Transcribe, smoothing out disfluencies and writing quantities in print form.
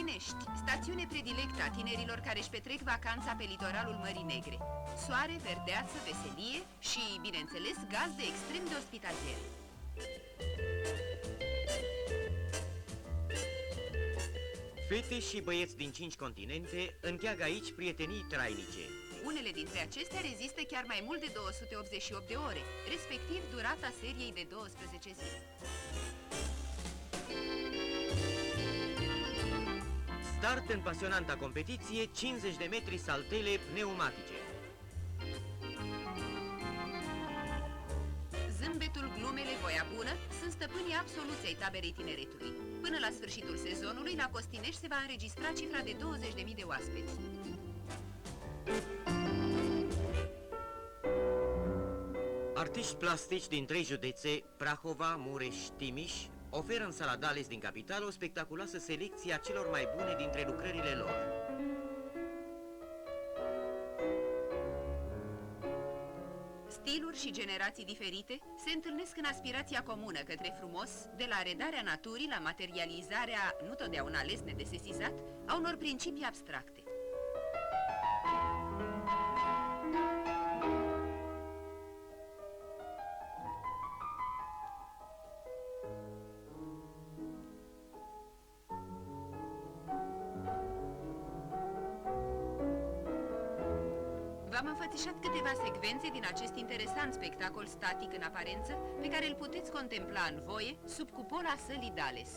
Măinești, stațiune predilectă a tinerilor care își petrec vacanța pe litoralul Mării Negre. Soare, verdeață, veselie și, bineînțeles, gazde extrem de ospitaliere. Fete și băieți din 5 continente încheagă aici prietenii trainice. Unele dintre acestea rezistă chiar mai mult de 288 de ore, respectiv durata seriei de 12 zile. Start în pasionanta competiție 50 de metri saltele pneumatice. Zâmbetul, glumele, voia bună sunt stăpânii absoluți ai taberei tineretului. Până la sfârșitul sezonului, la Costinești se va înregistra cifra de 20.000 de oaspeți. Artiști plastici din 3 județe, Prahova, Mureș, Timiș, oferă în sala Dales din capitală o spectaculoasă selecție a celor mai bune dintre lucrările lor. Stiluri și generații diferite se întâlnesc în aspirația comună către frumos, de la redarea naturii la materializarea, nu totdeauna lesne de sesizat, a unor principii abstracte. V-am înfățișat câteva secvențe din acest interesant spectacol static în aparență, pe care îl puteți contempla în voie, sub cupola sălii Dales.